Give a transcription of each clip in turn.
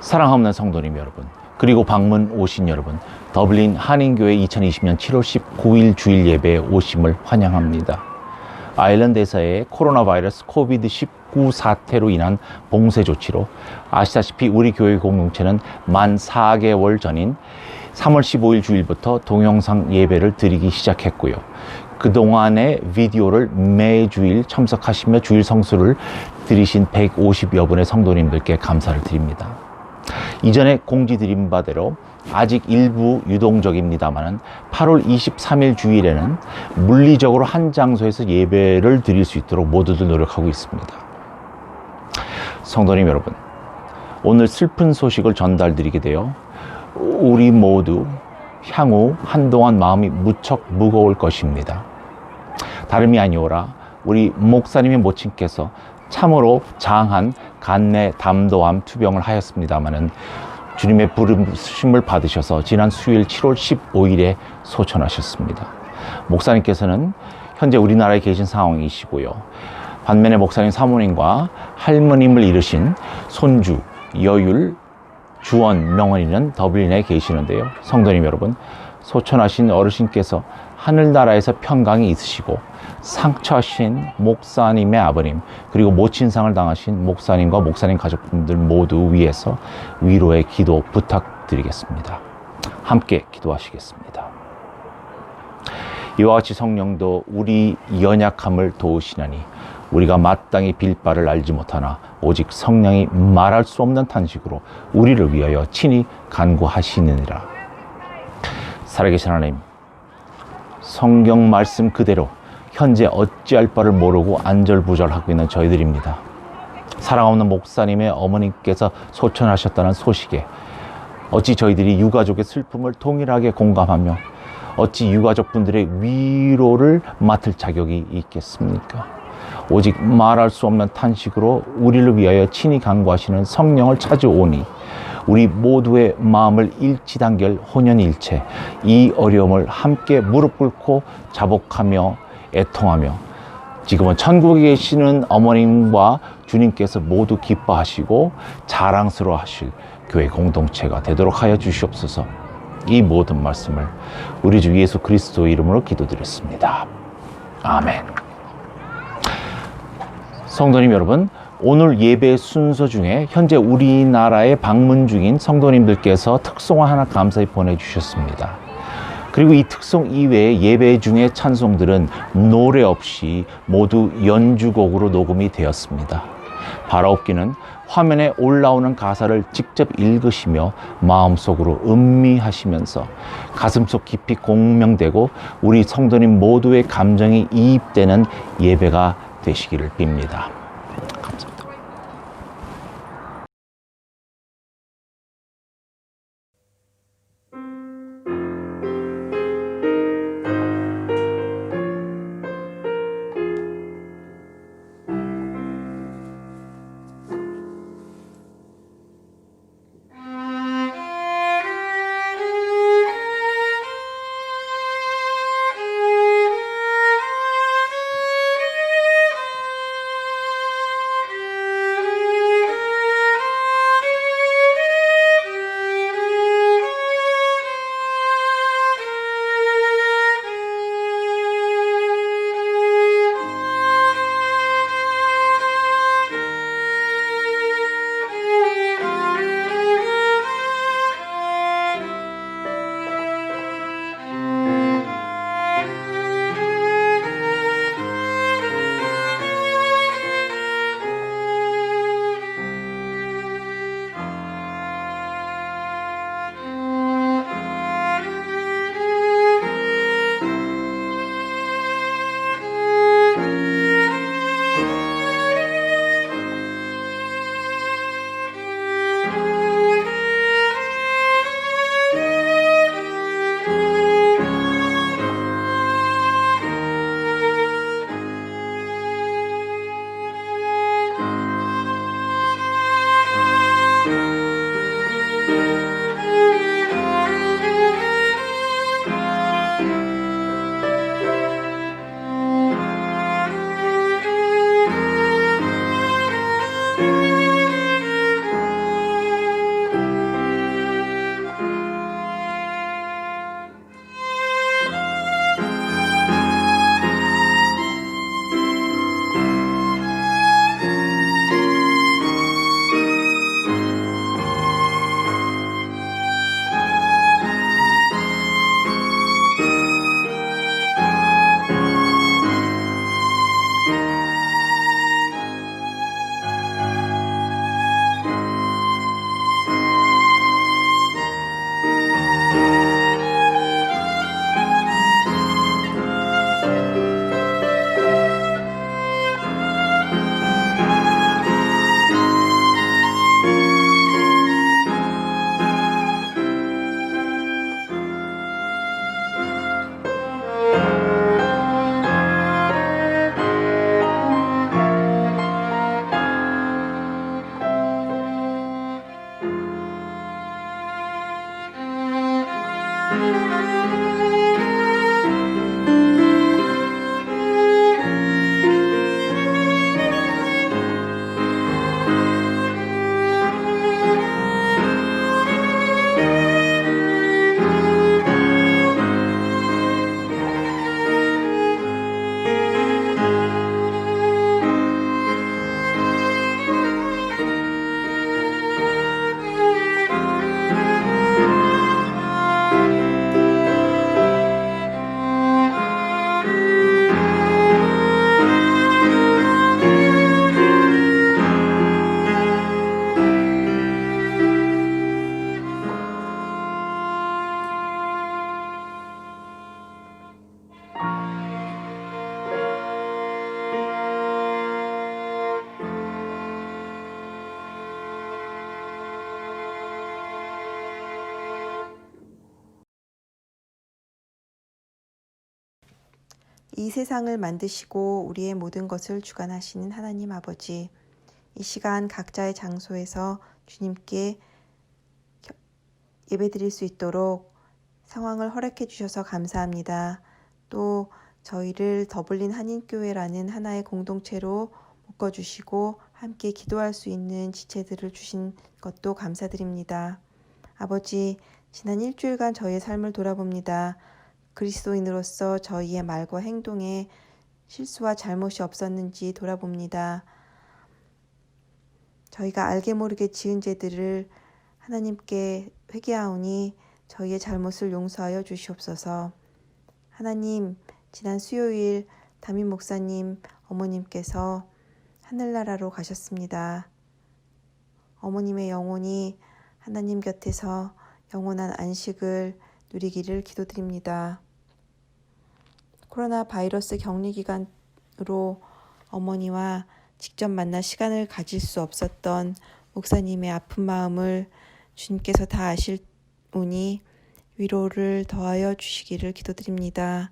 사랑하는 성도님 여러분, 그리고 방문 오신 여러분, 더블린 한인교회 2020년 7월 19일 주일 예배에 오심을 환영합니다. 아일랜드에서의 코로나 바이러스 코비드-19 사태로 인한 봉쇄 조치로 아시다시피 우리 교회 공동체는 만 4개월 전인 3월 15일 주일부터 동영상 예배를 드리기 시작했고요. 그동안의 비디오를 매주일 참석하시며 주일 성수를 드리신 150여 분의 성도님들께 감사를 드립니다. 이전에 공지드린 바대로 아직 일부 유동적입니다만 8월 23일 주일에는 물리적으로 한 장소에서 예배를 드릴 수 있도록 모두들 노력하고 있습니다. 성도님 여러분, 오늘 슬픈 소식을 전달드리게 되어 우리 모두 향후 한동안 마음이 무척 무거울 것입니다. 다름이 아니오라 우리 목사님의 모친께서 참으로 장한 간내 담도암 투병을 하였습니다마는 주님의 부르심을 받으셔서 지난 수요일 7월 15일에 소천하셨습니다. 목사님께서는 현재 우리나라에 계신 상황이시고요. 반면에 목사님 사모님과 할머님을 잃으신 손주, 여율, 주원, 명언이는 더블린에 계시는데요. 성도님 여러분, 소천하신 어르신께서 하늘나라에서 평강이 있으시고 상처하신 목사님의 아버님, 그리고 모친상을 당하신 목사님과 목사님 가족분들 모두 위해서 위로의 기도 부탁드리겠습니다. 함께 기도하시겠습니다. 이와 같이 성령도 우리 연약함을 도우시나니 우리가 마땅히 빌 바를 알지 못하나 오직 성령이 말할 수 없는 탄식으로 우리를 위하여 친히 간구하시느니라. 살아계신 하나님, 성경 말씀 그대로 현재 어찌할 바를 모르고 안절부절하고 있는 저희들입니다. 사랑하는 목사님의 어머님께서 소천하셨다는 소식에 어찌 저희들이 유가족의 슬픔을 동일하게 공감하며 어찌 유가족분들의 위로를 맡을 자격이 있겠습니까? 오직 말할 수 없는 탄식으로 우리를 위하여 친히 간구하시는 성령을 찾아오니 우리 모두의 마음을 일치단결 혼연일체 이 어려움을 함께 무릎 꿇고 자복하며 애통하며 지금은 천국에 계시는 어머님과 주님께서 모두 기뻐하시고 자랑스러워 하실 교회 공동체가 되도록 하여 주시옵소서. 이 모든 말씀을 우리 주 예수 그리스도의 이름으로 기도드렸습니다. 아멘. 성도님 여러분, 오늘 예배 순서 중에 현재 우리나라에 방문 중인 성도님들께서 특송을 하나 감사히 보내주셨습니다. 그리고 이 특송 이외에 예배 중에 찬송들은 노래 없이 모두 연주곡으로 녹음이 되었습니다. 바라옵기는 화면에 올라오는 가사를 직접 읽으시며 마음속으로 음미하시면서 가슴속 깊이 공명되고 우리 성도님 모두의 감정이 이입되는 예배가 되시기를 빕니다. 감사합니다. 이 세상을 만드시고 우리의 모든 것을 주관하시는 하나님 아버지, 이 시간 각자의 장소에서 주님께 예배드릴 수 있도록 상황을 허락해 주셔서 감사합니다. 또 저희를 더블린 한인교회라는 하나의 공동체로 묶어주시고 함께 기도할 수 있는 지체들을 주신 것도 감사드립니다. 아버지, 지난 일주일간 저희의 삶을 돌아봅니다. 그리스도인으로서 저희의 말과 행동에 실수와 잘못이 없었는지 돌아봅니다. 저희가 알게 모르게 지은 죄들을 하나님께 회개하오니 저희의 잘못을 용서하여 주시옵소서. 하나님, 지난 수요일 담임 목사님 어머님께서 하늘나라로 가셨습니다. 어머님의 영혼이 하나님 곁에서 영원한 안식을 누리기를 기도드립니다. 코로나 바이러스 격리 기간으로 어머니와 직접 만나 시간을 가질 수 없었던 목사님의 아픈 마음을 주님께서 다 아실오니 위로를 더하여 주시기를 기도드립니다.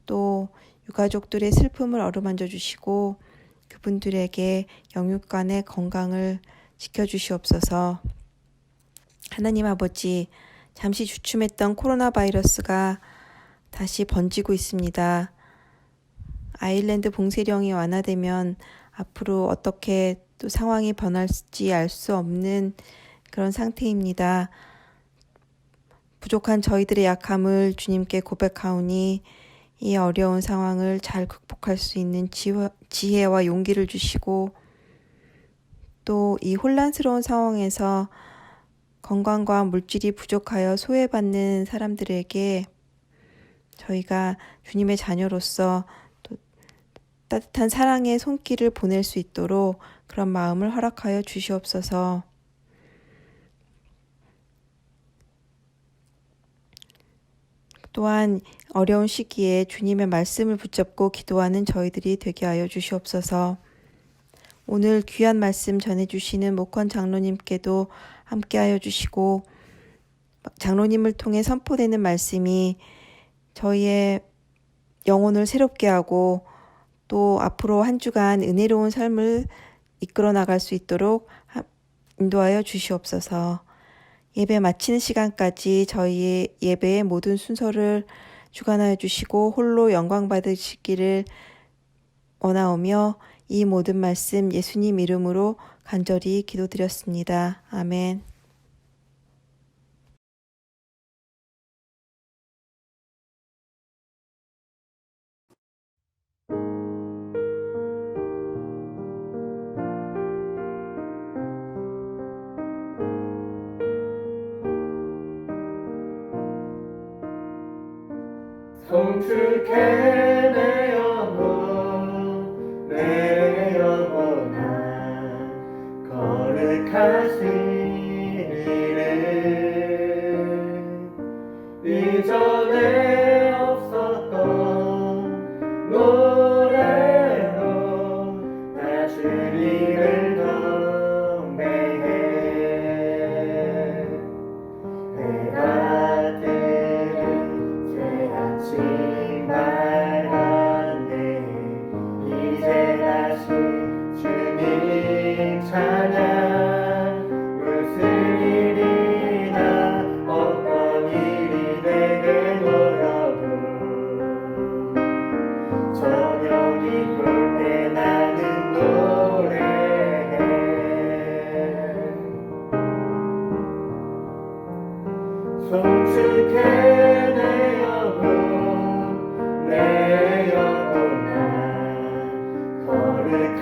또 유가족들의 슬픔을 어루만져 주시고 그분들에게 영육간의 건강을 지켜주시옵소서. 하나님 아버지, 잠시 주춤했던 코로나 바이러스가 다시 번지고 있습니다. 아일랜드 봉쇄령이 완화되면 앞으로 어떻게 또 상황이 변할지 알 수 없는 그런 상태입니다. 부족한 저희들의 약함을 주님께 고백하오니 이 어려운 상황을 잘 극복할 수 있는 지혜와 용기를 주시고 또 이 혼란스러운 상황에서 건강과 물질이 부족하여 소외받는 사람들에게 저희가 주님의 자녀로서 또 따뜻한 사랑의 손길을 보낼 수 있도록 그런 마음을 허락하여 주시옵소서. 또한 어려운 시기에 주님의 말씀을 붙잡고 기도하는 저희들이 되게 하여 주시옵소서. 오늘 귀한 말씀 전해주시는 목헌 장로님께도 함께하여 주시고 장로님을 통해 선포되는 말씀이 저희의 영혼을 새롭게 하고 또 앞으로 한 주간 은혜로운 삶을 이끌어 나갈 수 있도록 인도하여 주시옵소서. 예배 마치는 시간까지 저희의 예배의 모든 순서를 주관하여 주시고 홀로 영광 받으시기를 원하오며 이 모든 말씀 예수님 이름으로 간절히 기도드렸습니다. 아멘. 송축해 내 영혼 내 영혼아 거룩하신 이름 이전에 없었던 노래로 나 주님을 경배해 내가 들은 새 아침 밝았네 이제 다시 주님 찬양 무슨 일이나 어떤 일이 내게 놓여도 저녁이 올 때 나는 노래해 송축해 내 영혼 내 영혼아 거룩한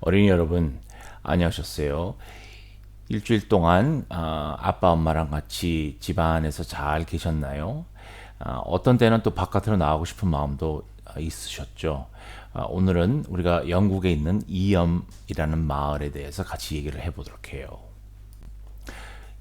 어린이 여러분, 안녕하셨어요? 일주일 동안 아빠 엄마랑 같이 집안에서 잘 계셨나요? 어떤 때는 또 바깥으로 나가고 싶은 마음도 있으셨죠. 오늘은 우리가 영국에 있는 이엄이라는 마을에 대해서 같이 얘기를 해보도록 해요.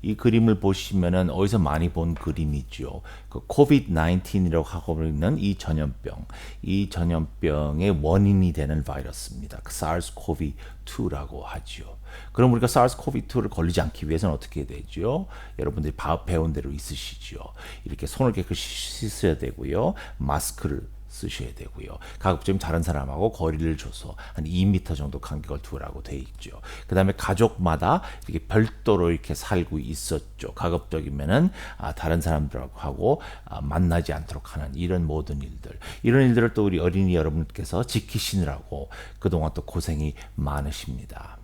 이 그림을 보시면은 어디서 많이 본 그림이죠. 그 COVID-19이라고 하고 있는 이 전염병, 이 전염병의 원인이 되는 바이러스입니다. 그 SARS-CoV-2라고 하죠. 그럼 우리가 SARS-CoV-2를 걸리지 않기 위해서는 어떻게 되죠? 여러분들이 배운 대로 있으시죠. 이렇게 손을 깨끗이 씻어야 되고요. 마스크를 쓰셔야 되고요. 가급적 다른 사람하고 거리를 줘서 한 2m 정도 간격을 두라고 돼 있죠. 그 다음에 가족마다 이렇게 별도로 이렇게 살고 있었죠. 가급적이면은 다른 사람들하고 만나지 않도록 하는 이런 모든 일들. 이런 일들을 또 우리 어린이 여러분께서 지키시느라고 그동안 또 고생이 많으십니다.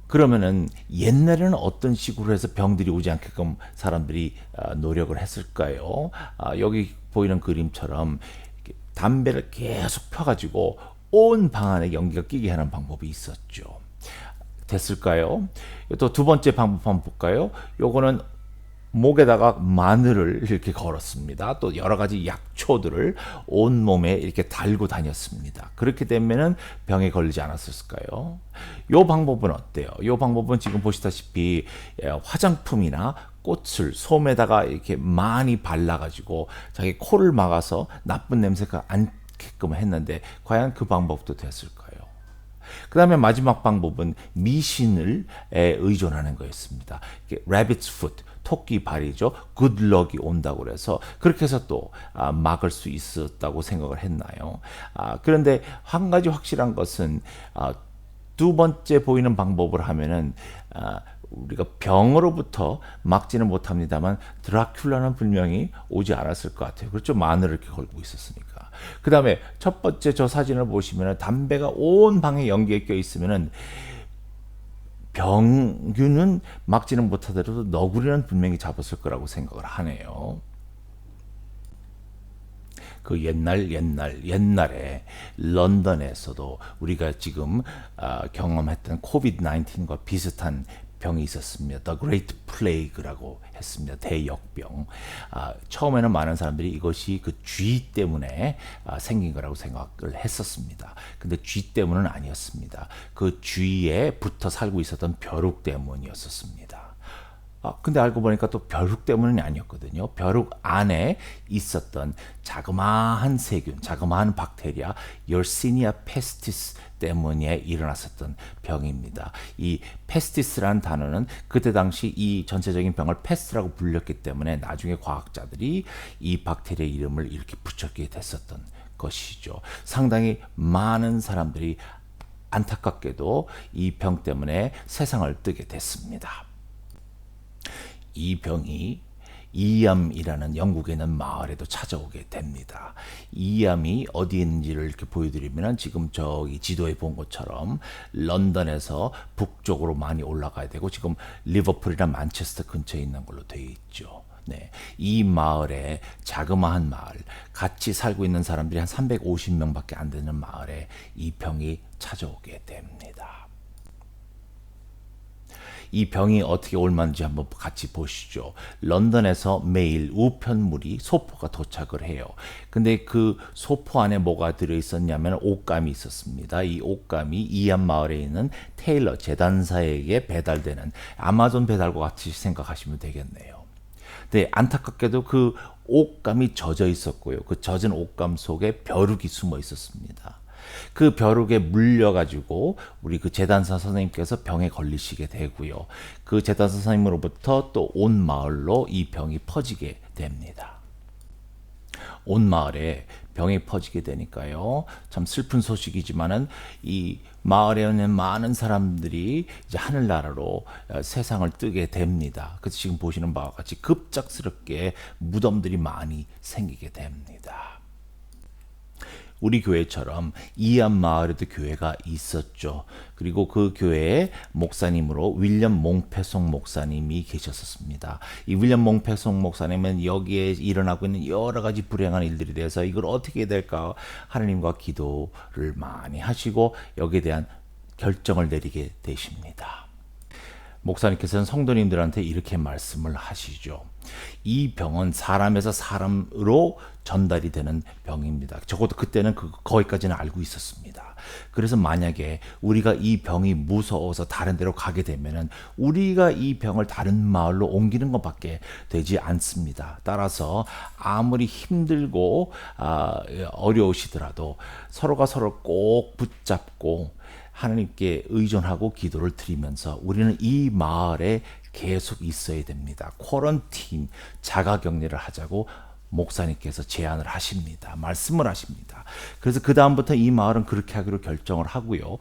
그러면은 옛날에는 어떤 식으로 해서 병들이 오지 않게끔 사람들이 노력을 했을까요? 여기 보이는 그림처럼 담배를 계속 펴가지고 온 방 안에 연기가 끼게 하는 방법이 있었죠. 됐을까요? 또 두 번째 방법 한번 볼까요? 요거는 목에다가 마늘을 이렇게 걸었습니다. 또 여러 가지 약초들을 온 몸에 이렇게 달고 다녔습니다. 그렇게 되면은 병에 걸리지 않았을까요? 요 방법은 어때요? 요 방법은 지금 보시다시피 화장품이나 꽃을 솜에다가 이렇게 많이 발라가지고 자기 코를 막아서 나쁜 냄새가 않게끔 했는데 과연 그 방법도 됐을까요? 그 다음에 마지막 방법은 미신을 의존하는 거였습니다. rabbit's foot, 토끼 발이죠. good luck이 온다고 그래서 그렇게 해서 또 막을 수 있었다고 생각을 했나요? 그런데 한 가지 확실한 것은 두 번째 보이는 방법을 하면은 우리가 병으로부터 막지는 못합니다만 드라큘라는 분명히 오지 않았을 것 같아요. 그렇죠? 마늘을 이렇게 걸고 있었으니까. 그 다음에 첫 번째 저 사진을 보시면 담배가 온 방에 연기에 껴 있으면은 병균은 막지는 못하더라도 너구리는 분명히 잡았을 거라고 생각을 하네요. 그 옛날에 런던에서도 우리가 지금 경험했던 코비드-19과 비슷한 병이 있었습니다. The Great Plague라고 했습니다. 대역병. 처음에는 많은 사람들이 이것이 그 쥐 때문에 생긴 거라고 생각을 했었습니다. 근데 쥐 때문은 아니었습니다. 그 쥐에 붙어 살고 있었던 벼룩 때문이었었습니다. 근데 알고 보니까 또 벼룩 때문은 아니었거든요. 벼룩 안에 있었던 자그마한 세균, 자그마한 박테리아, Yersinia pestis 때문에 일어났었던 병입니다. 이 페스티스라는 단어는 그때 당시 이 전체적인 병을 페스트라고 불렸기 때문에 나중에 과학자들이 이 박테리아 이름을 이렇게 붙였게 됐었던 것이죠. 상당히 많은 사람들이 안타깝게도 이 병 때문에 세상을 뜨게 됐습니다. 이 병이 이암이라는 영국에 있는 마을에도 찾아오게 됩니다. 이암이 어디에 있는지를 이렇게 보여드리면 지금 저기 지도에 본 것처럼 런던에서 북쪽으로 많이 올라가야 되고 지금 리버풀이나 만체스터 근처에 있는 걸로 되어 있죠. 네, 이 마을에 자그마한 마을, 같이 살고 있는 사람들이 한 350명밖에 안 되는 마을에 이 병이 찾아오게 됩니다. 이 병이 어떻게 옮았는지 한번 같이 보시죠. 런던에서 매일 우편물이 소포가 도착을 해요. 근데 그 소포 안에 뭐가 들어있었냐면 옷감이 있었습니다. 이 옷감이 이암 마을에 있는 테일러 재단사에게 배달되는 아마존 배달과 같이 생각하시면 되겠네요. 근데 안타깝게도 그 옷감이 젖어 있었고요. 그 젖은 옷감 속에 벼룩이 숨어 있었습니다. 그 벼룩에 물려가지고 우리 그 재단사 선생님께서 병에 걸리시게 되고요. 그 재단사 선생님으로부터 또 온 마을로 이 병이 퍼지게 됩니다. 온 마을에 병이 퍼지게 되니까요. 참 슬픈 소식이지만은 이 마을에 있는 많은 사람들이 이제 하늘나라로 세상을 뜨게 됩니다. 그래서 지금 보시는 바와 같이 급작스럽게 무덤들이 많이 생기게 됩니다. 우리 교회처럼 이안 마을에도 교회가 있었죠. 그리고 그 교회에 목사님으로 윌리엄 몽패송 목사님이 계셨었습니다. 이 윌리엄 몽패송 목사님은 여기에 일어나고 있는 여러 가지 불행한 일들에 대해서 이걸 어떻게 해야 될까 하나님과 기도를 많이 하시고 여기에 대한 결정을 내리게 되십니다. 목사님께서는 성도님들한테 이렇게 말씀을 하시죠. 이 병은 사람에서 사람으로 전달이 되는 병입니다. 적어도 그때는 거기까지는 알고 있었습니다. 그래서 만약에 우리가 이 병이 무서워서 다른 데로 가게 되면은 우리가 이 병을 다른 마을로 옮기는 것밖에 되지 않습니다. 따라서 아무리 힘들고 어려우시더라도 서로가 서로를 꼭 붙잡고 하나님께 의존하고 기도를 드리면서 우리는 이 마을에 계속 있어야 됩니다. 쿼런틴, 자가격리를 하자고 목사님께서 제안을 하십니다. 말씀을 하십니다. 그래서 그 다음부터 이 마을은 그렇게 하기로 결정을 하고요.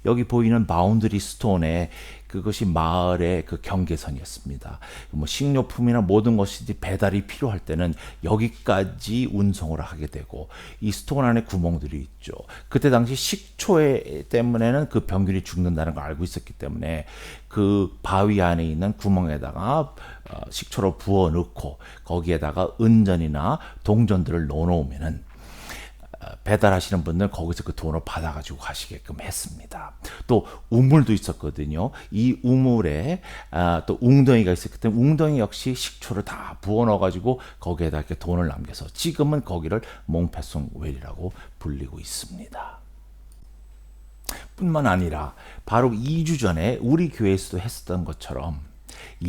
여기 보이는 바운드리 스톤에 그것이 마을의 그 경계선이었습니다. 뭐 식료품이나 모든 것이 배달이 필요할 때는 여기까지 운송을 하게 되고 이 스톤 안에 구멍들이 있죠. 그때 당시 식초 때문에는 그 병균이 죽는다는 걸 알고 있었기 때문에 그 바위 안에 있는 구멍에다가 식초로 부어 넣고 거기에다가 은전이나 동전들을 넣어 놓으면은 배달하시는 분들 거기서 그 돈을 받아가지고 가시게끔 했습니다. 또 우물도 있었거든요. 이 우물에 또 웅덩이가 있었기 때문에 웅덩이 역시 식초를 다 부어 넣어가지고 거기에다 이렇게 돈을 남겨서 지금은 거기를 몽패송웰이라고 불리고 있습니다. 뿐만 아니라 바로 2주 전에 우리 교회에서도 했었던 것처럼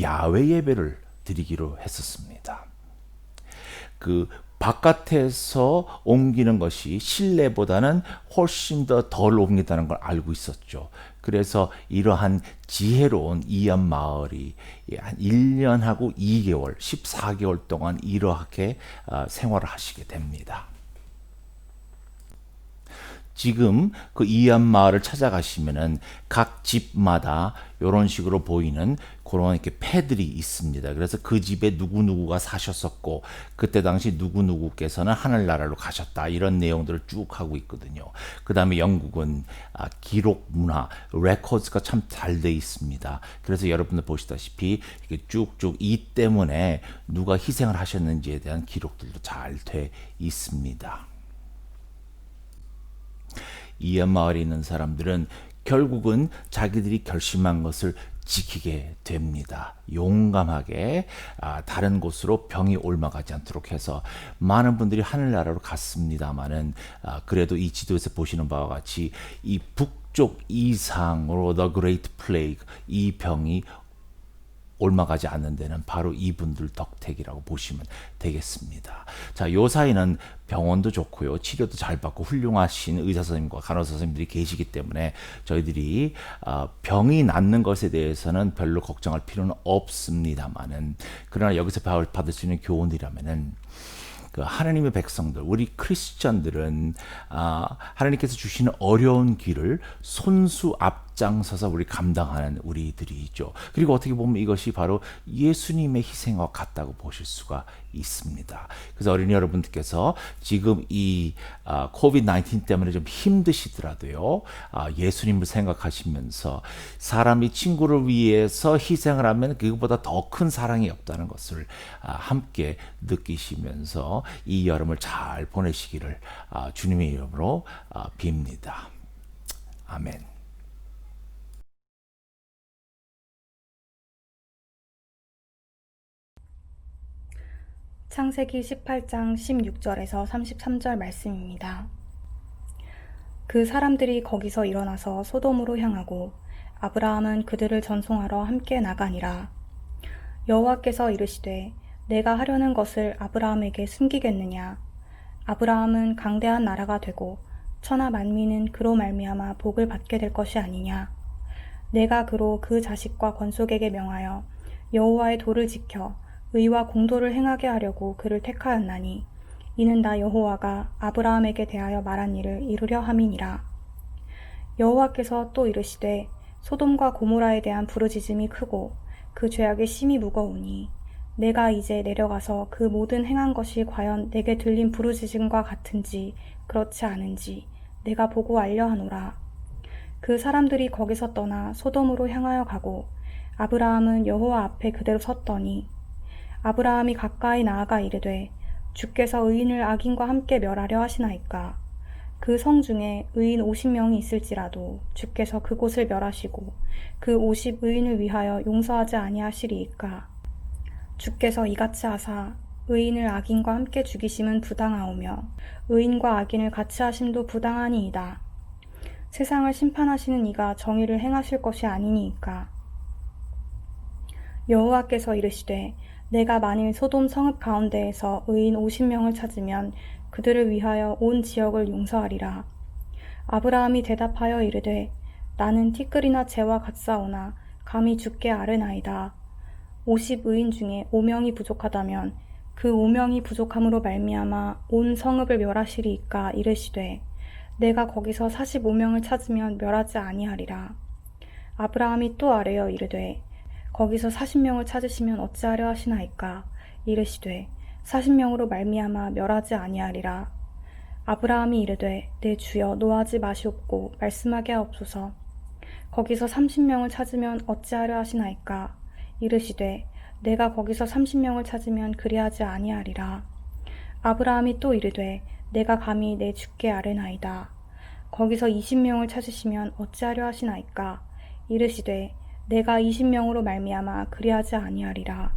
야외 예배를 드리기로 했었습니다. 그 바깥에서 옮기는 것이 실내보다는 훨씬 더 덜 옮긴다는 걸 알고 있었죠. 그래서 이러한 지혜로운 이안 마을이 한 1년하고 2개월, 14개월 동안 이렇게 생활을 하시게 됩니다. 지금 그 이안 마을을 찾아가시면은 각 집마다 이런 식으로 보이는 그런 이렇게 패들이 있습니다. 그래서 그 집에 누구누구가 사셨었고 그때 당시 누구누구께서는 하늘나라로 가셨다 이런 내용들을 쭉 하고 있거든요. 그 다음에 영국은 기록 문화, 레코드가 참 잘 돼 있습니다. 그래서 여러분들 보시다시피 이렇게 쭉쭉 이 때문에 누가 희생을 하셨는지에 대한 기록들도 잘 돼 있습니다. 이안 마을에 있는 사람들은 결국은 자기들이 결심한 것을 지키게 됩니다. 용감하게 다른 곳으로 병이 옮아가지 않도록 해서 많은 분들이 하늘나라로 갔습니다마는 그래도 이 지도에서 보시는 바와 같이 이 북쪽 이상으로 The Great Plague 이 병이 옮아가지 않는 데는 바로 이분들 덕택이라고 보시면 되겠습니다. 자, 요 사이는 병원도 좋고요. 치료도 잘 받고 훌륭하신 의사 선생님과 간호사 선생님들이 계시기 때문에 저희들이 병이 낫는 것에 대해서는 별로 걱정할 필요는 없습니다만은 그러나 여기서 받을 수 있는 교훈이라면은 그 하나님의 백성들, 우리 크리스천들은 하나님께서 주시는 어려운 길을 손수 앞장서서 우리 감당하는 우리들이죠. 그리고 어떻게 보면 이것이 바로 예수님의 희생과 같다고 보실 수가 있습니다. 그래서 어린이 여러분들께서 지금 이 코비드-19 때문에 좀 힘드시더라도요. 예수님을 생각하시면서 사람이 친구를 위해서 희생을 하면 그것보다 더 큰 사랑이 없다는 것을 함께 느끼시면서 이 여름을 잘 보내시기를 주님의 이름으로 빕니다. 아멘. 창세기 18장 16절에서 33절 말씀입니다. 그 사람들이 거기서 일어나서 소돔으로 향하고 아브라함은 그들을 전송하러 함께 나가니라. 여호와께서 이르시되 내가 하려는 것을 아브라함에게 숨기겠느냐. 아브라함은 강대한 나라가 되고 천하 만민은 그로 말미암아 복을 받게 될 것이 아니냐. 내가 그로 그 자식과 건속에게 명하여 여호와의 도를 지켜 의와 공도를 행하게 하려고 그를 택하였나니 이는 나 여호와가 아브라함에게 대하여 말한 일을 이루려 함이니라. 여호와께서 또 이르시되 소돔과 고모라에 대한 부르짖음이 크고 그 죄악의 심이 무거우니 내가 이제 내려가서 그 모든 행한 것이 과연 내게 들린 부르짖음과 같은지 그렇지 않은지 내가 보고 알려하노라. 그 사람들이 거기서 떠나 소돔으로 향하여 가고 아브라함은 여호와 앞에 그대로 섰더니 아브라함이 가까이 나아가 이르되 주께서 의인을 악인과 함께 멸하려 하시나이까. 그 성 중에 의인 50명이 있을지라도 주께서 그곳을 멸하시고 그 50 의인을 위하여 용서하지 아니하시리이까. 주께서 이같이 하사 의인을 악인과 함께 죽이심은 부당하오며 의인과 악인을 같이 하심도 부당하니이다. 세상을 심판하시는 이가 정의를 행하실 것이 아니니이까. 여호와께서 이르시되 내가 만일 소돔 성읍 가운데에서 의인 50명을 찾으면 그들을 위하여 온 지역을 용서하리라. 아브라함이 대답하여 이르되 나는 티끌이나 재와 같사오나 감히 주께 아뢰나이다. 50 의인 중에 5명이 부족하다면 그 5명이 부족함으로 말미암아 온 성읍을 멸하시리이까. 이르시되 내가 거기서 45명을 찾으면 멸하지 아니하리라. 아브라함이 또 아뢰어 이르되 거기서 40명을 찾으시면 어찌하려 하시나이까. 이르시되 40명으로 말미암아 멸하지 아니하리라. 아브라함이 이르되 내 주여 노하지 마시옵고 말씀하게 하옵소서. 거기서 30명을 찾으면 어찌하려 하시나이까. 이르시되 내가 거기서 30명을 찾으면 그리하지 아니하리라. 아브라함이 또 이르되 내가 감히 내 주께 아뢰나이다. 거기서 20명을 찾으시면 어찌하려 하시나이까. 이르시되 내가 20명으로 말미암아 그리하지 아니하리라.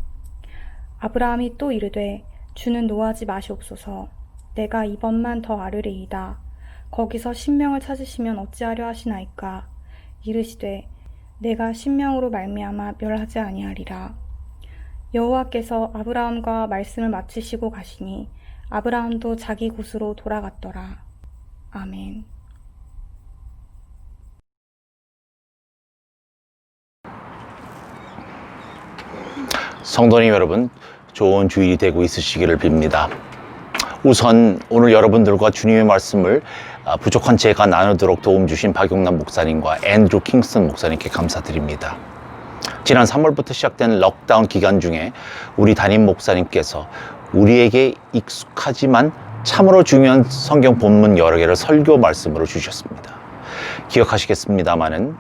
아브라함이 또 이르되 주는 노하지 마시옵소서. 내가 이번만 더 아뢰리이다. 거기서 10명을 찾으시면 어찌하려 하시나이까. 이르시되 내가 10명으로 말미암아 멸하지 아니하리라. 여호와께서 아브라함과 말씀을 마치시고 가시니 아브라함도 자기 곳으로 돌아갔더라. 아멘. 성도님 여러분, 좋은 주일이 되고 있으시기를 빕니다. 우선 오늘 여러분들과 주님의 말씀을 부족한 제가 나누도록 도움 주신 박용남 목사님과 앤드루 킹스턴 목사님께 감사드립니다. 지난 3월부터 시작된 럭다운 기간 중에 우리 담임 목사님께서 우리에게 익숙하지만 참으로 중요한 성경 본문 여러 개를 설교 말씀으로 주셨습니다. 기억하시겠습니다마는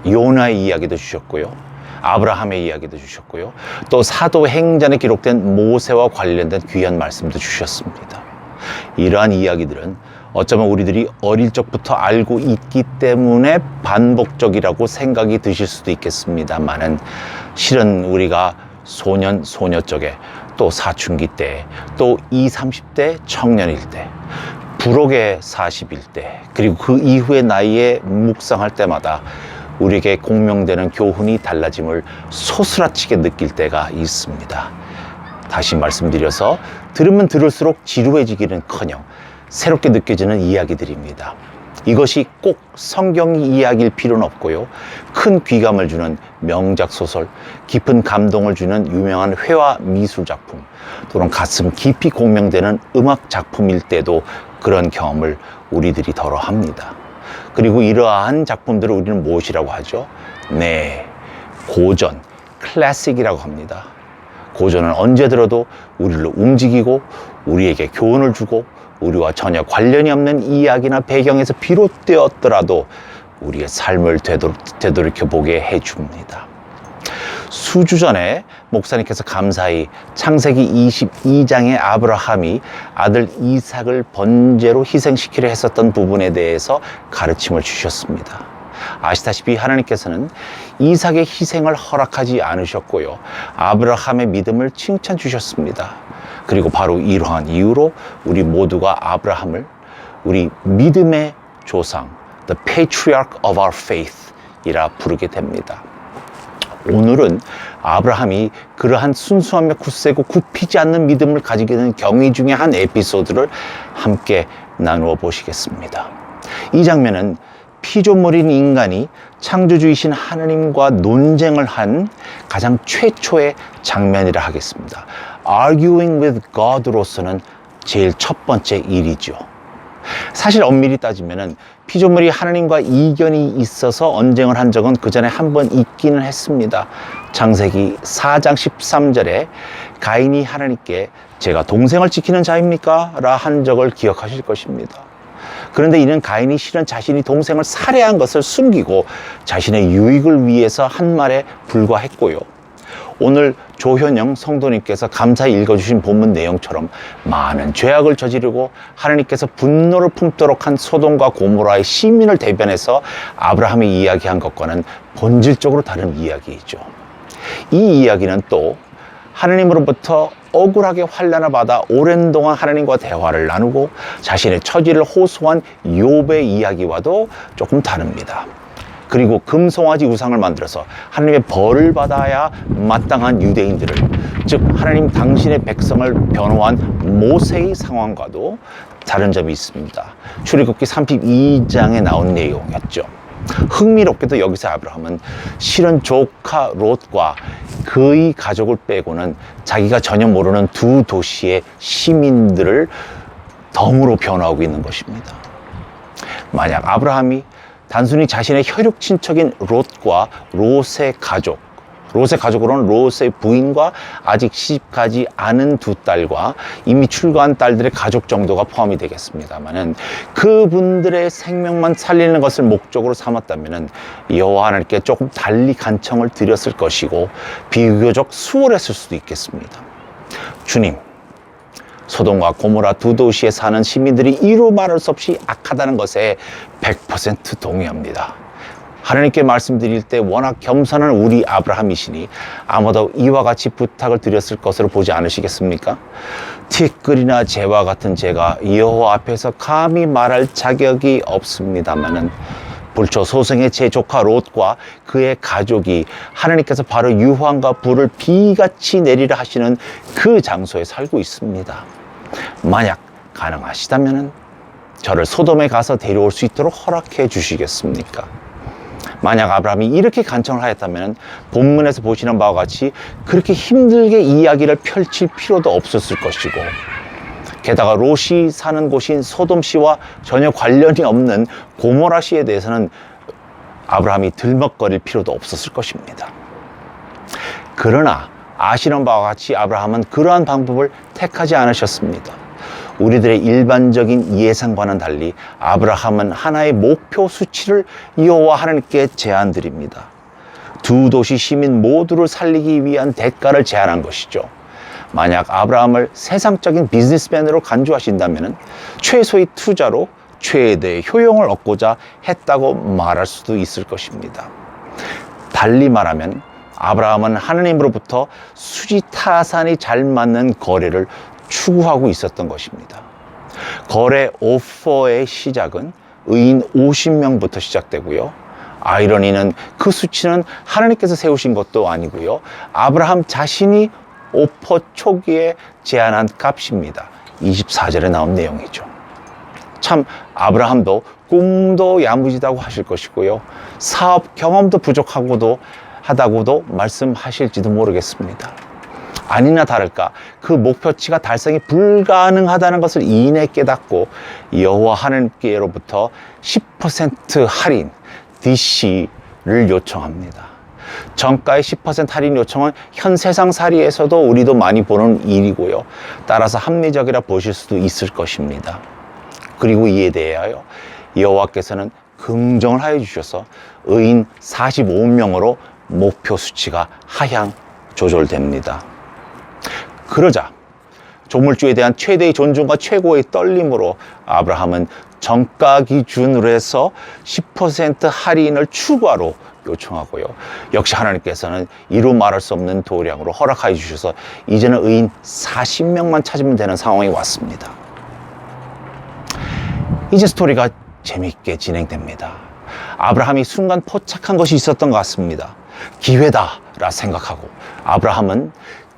요나의 이야기도 주셨고요, 아브라함의 이야기도 주셨고요, 또 사도행전에 기록된 모세와 관련된 귀한 말씀도 주셨습니다. 이러한 이야기들은 어쩌면 우리들이 어릴 적부터 알고 있기 때문에 반복적이라고 생각이 드실 수도 있겠습니다만은 실은 우리가 소년, 소녀 쪽에 또 사춘기 때, 또 20, 30대 청년일 때, 부록의 40일 때, 그리고 그 이후의 나이에 묵상할 때마다 우리에게 공명되는 교훈이 달라짐을 소스라치게 느낄 때가 있습니다. 다시 말씀드려서 들으면 들을수록 지루해지기는커녕 새롭게 느껴지는 이야기들입니다. 이것이 꼭 성경 이야기일 필요는 없고요, 큰 귀감을 주는 명작 소설, 깊은 감동을 주는 유명한 회화 미술 작품, 또는 가슴 깊이 공명되는 음악 작품일 때도 그런 경험을 우리들이 더러 합니다. 그리고 이러한 작품들을 우리는 무엇이라고 하죠? 네, 고전, 클래식이라고 합니다. 고전은 언제 들어도 우리를 움직이고 우리에게 교훈을 주고 우리와 전혀 관련이 없는 이야기나 배경에서 비롯되었더라도 우리의 삶을 되돌이켜보게 해줍니다. 수주 전에 목사님께서 감사히 창세기 22장의 아브라함이 아들 이삭을 번제로 희생시키려 했었던 부분에 대해서 가르침을 주셨습니다. 아시다시피 하나님께서는 이삭의 희생을 허락하지 않으셨고요, 아브라함의 믿음을 칭찬 주셨습니다. 그리고 바로 이러한 이유로 우리 모두가 아브라함을 우리 믿음의 조상, The Patriarch of our Faith 이라 부르게 됩니다. 오늘은 아브라함이 그러한 순수하며 굳세고 굽히지 않는 믿음을 가지게 된 경위 중에 한 에피소드를 함께 나누어 보시겠습니다. 이 장면은 피조물인 인간이 창조주이신 하나님과 논쟁을 한 가장 최초의 장면이라 하겠습니다. Arguing with God로서는 제일 첫 번째 일이죠. 사실 엄밀히 따지면은 피조물이 하나님과 이견이 있어서 언쟁을 한 적은 그 전에 한 번 있기는 했습니다. 창세기 4장 13절에 가인이 하나님께 제가 동생을 지키는 자입니까? 라 한 적을 기억하실 것입니다. 그런데 이는 가인이 실은 자신이 동생을 살해한 것을 숨기고 자신의 유익을 위해서 한 말에 불과했고요. 오늘 조현영 성도님께서 감사히 읽어주신 본문 내용처럼 많은 죄악을 저지르고 하나님께서 분노를 품도록 한 소돔과 고모라의 시민을 대변해서 아브라함이 이야기한 것과는 본질적으로 다른 이야기이죠. 이 이야기는 또 하나님으로부터 억울하게 환난을 받아 오랜 동안 하나님과 대화를 나누고 자신의 처지를 호소한 욥의 이야기와도 조금 다릅니다. 그리고 금송아지 우상을 만들어서 하나님의 벌을 받아야 마땅한 유대인들을, 즉 하나님 당신의 백성을 변호한 모세의 상황과도 다른 점이 있습니다. 출애굽기 32장에 나온 내용이었죠. 흥미롭게도 여기서 아브라함은 실은 조카 롯과 그의 가족을 빼고는 자기가 전혀 모르는 두 도시의 시민들을 덤으로 변호하고 있는 것입니다. 만약 아브라함이 단순히 자신의 혈육 친척인 롯과 롯의 가족으로는 롯의 부인과 아직 시집가지 않은 두 딸과 이미 출가한 딸들의 가족 정도가 포함이 되겠습니다만은 그분들의 생명만 살리는 것을 목적으로 삼았다면은 여호와 하나님께 조금 달리 간청을 드렸을 것이고 비교적 수월했을 수도 있겠습니다. 주님, 소돔과 고모라 두 도시에 사는 시민들이 이루 말할 수 없이 악하다는 것에 100% 동의합니다. 하나님께 말씀드릴 때 워낙 겸손한 우리 아브라함이시니 아마도 이와 같이 부탁을 드렸을 것으로 보지 않으시겠습니까? 티끌이나 재와 같은 제가 여호와 앞에서 감히 말할 자격이 없습니다마는 불초 소생의 제 조카 롯과 그의 가족이 하나님께서 바로 유황과 불을 비같이 내리라 하시는 그 장소에 살고 있습니다. 만약 가능하시다면 저를 소돔에 가서 데려올 수 있도록 허락해 주시겠습니까? 만약 아브라함이 이렇게 간청을 하였다면 본문에서 보시는 바와 같이 그렇게 힘들게 이야기를 펼칠 필요도 없었을 것이고, 게다가 롯이 사는 곳인 소돔시와 전혀 관련이 없는 고모라시에 대해서는 아브라함이 들먹거릴 필요도 없었을 것입니다. 그러나 아시는 바와 같이 아브라함은 그러한 방법을 택하지 않으셨습니다. 우리들의 일반적인 예상과는 달리 아브라함은 하나의 목표 수치를 여호와 하나님께 제안드립니다. 두 도시 시민 모두를 살리기 위한 대가를 제안한 것이죠. 만약 아브라함을 세상적인 비즈니스맨으로 간주하신다면 최소의 투자로 최대의 효용을 얻고자 했다고 말할 수도 있을 것입니다. 달리 말하면 아브라함은 하나님으로부터 수지타산이 잘 맞는 거래를 추구하고 있었던 것입니다. 거래 오퍼의 시작은 의인 50명부터 시작되고요. 아이러니는 그 수치는 하나님께서 세우신 것도 아니고요. 아브라함 자신이 오퍼 초기에 제안한 값입니다. 24절에 나온 내용이죠. 참 아브라함도 꿈도 야무지다고 하실 것이고요. 사업 경험도 부족하다고도 말씀하실지도 모르겠습니다. 아니나 다를까 그 목표치가 달성이 불가능하다는 것을 이내 깨닫고 여호와 하나님께로부터 10% 할인 DC를 요청합니다. 정가의 10% 할인 요청은 현 세상살이에서도 우리도 많이 보는 일이고요. 따라서 합리적이라 보실 수도 있을 것입니다. 그리고 이에 대하여 여호와께서는 긍정을 하여 주셔서 의인 45명으로 목표 수치가 하향 조절됩니다. 그러자 조물주에 대한 최대의 존중과 최고의 떨림으로 아브라함은 정가 기준으로 해서 10% 할인을 추가로 요청하고요. 역시 하나님께서는 이루 말할 수 없는 도량으로 허락하여 주셔서 이제는 의인 40명만 찾으면 되는 상황이 왔습니다. 이제 스토리가 재밌게 진행됩니다. 아브라함이 순간 포착한 것이 있었던 것 같습니다. 기회다라 생각하고 아브라함은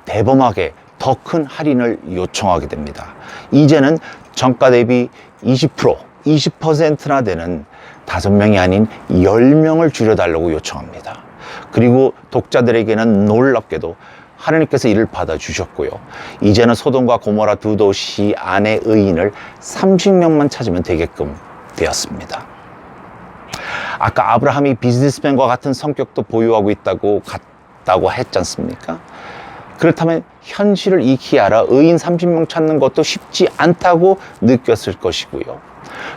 대범하게 더 큰 할인을 요청하게 됩니다. 이제는 정가 대비 20%나 되는 5명이 아닌 10명을 줄여달라고 요청합니다. 그리고 독자들에게는 놀랍게도 하나님께서 이를 받아주셨고요. 이제는 소돔과 고모라 두 도시 안의 의인을 30명만 찾으면 되게끔 되었습니다. 아까 아브라함이 비즈니스맨과 같은 성격도 보유하고 있다고 같다고 했지 않습니까? 그렇다면 현실을 익히 알아 의인 30명 찾는 것도 쉽지 않다고 느꼈을 것이고요.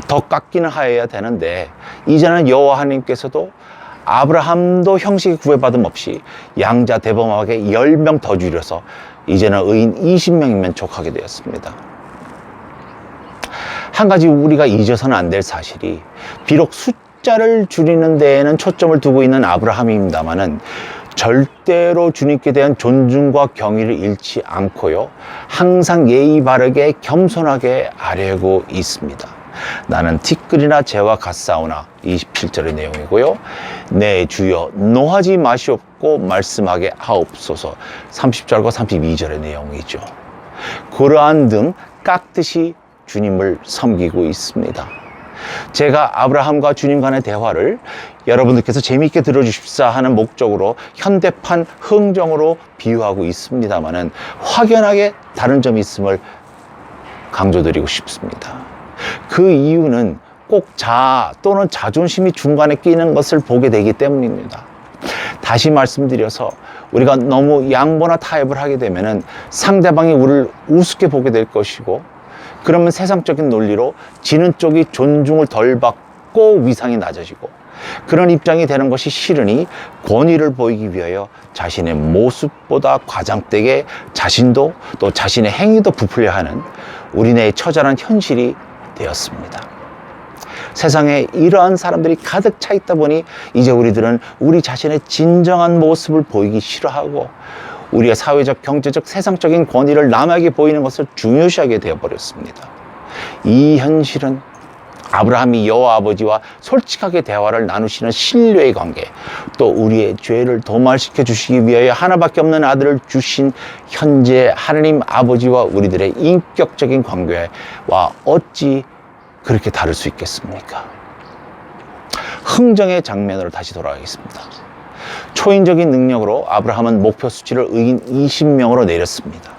더 깎이는 하여야 되는데 이제는 여호와 하나님께서도 아브라함도 형식의 구애받음 없이 양자 대범하게 10명 더 줄여서 이제는 의인 20명이면 족하게 되었습니다. 한 가지 우리가 잊어서는 안 될 사실이 비록 숫자를 줄이는 데에는 초점을 두고 있는 아브라함입니다마는 절대로 주님께 대한 존중과 경의를 잃지 않고요. 항상 예의 바르게 겸손하게 아뢰고 있습니다. 나는 티끌이나 재와 같사오나 27절의 내용이고요. 내 주여 노하지 마시옵고 말씀하게 하옵소서 30절과 32절의 내용이죠. 그러한 등 깍듯이 주님을 섬기고 있습니다. 제가 아브라함과 주님 간의 대화를 여러분들께서 재미있게 들어주십사 하는 목적으로 현대판 흥정으로 비유하고 있습니다만은 확연하게 다른 점이 있음을 강조드리고 싶습니다. 그 이유는 꼭 자아 또는 자존심이 중간에 끼는 것을 보게 되기 때문입니다. 다시 말씀드려서 우리가 너무 양보나 타협을 하게 되면은 상대방이 우리를 우습게 보게 될 것이고, 그러면 세상적인 논리로 지는 쪽이 존중을 덜 받고 위상이 낮아지고, 그런 입장이 되는 것이 싫으니 권위를 보이기 위하여 자신의 모습보다 과장되게 자신도 또 자신의 행위도 부풀려 하는 우리네의 처절한 현실이 되었습니다. 세상에 이러한 사람들이 가득 차 있다 보니 이제 우리들은 우리 자신의 진정한 모습을 보이기 싫어하고 우리의 사회적, 경제적, 세상적인 권위를 남에게 보이는 것을 중요시하게 되어버렸습니다. 이 현실은 아브라함이 여호와 아버지와 솔직하게 대화를 나누시는 신뢰의 관계, 또 우리의 죄를 도말시켜 주시기 위하여 하나밖에 없는 아들을 주신 현재 하나님 아버지와 우리들의 인격적인 관계와 어찌 그렇게 다를 수 있겠습니까? 흥정의 장면으로 다시 돌아가겠습니다. 초인적인 능력으로 아브라함은 목표 수치를 의인 20명으로 내렸습니다.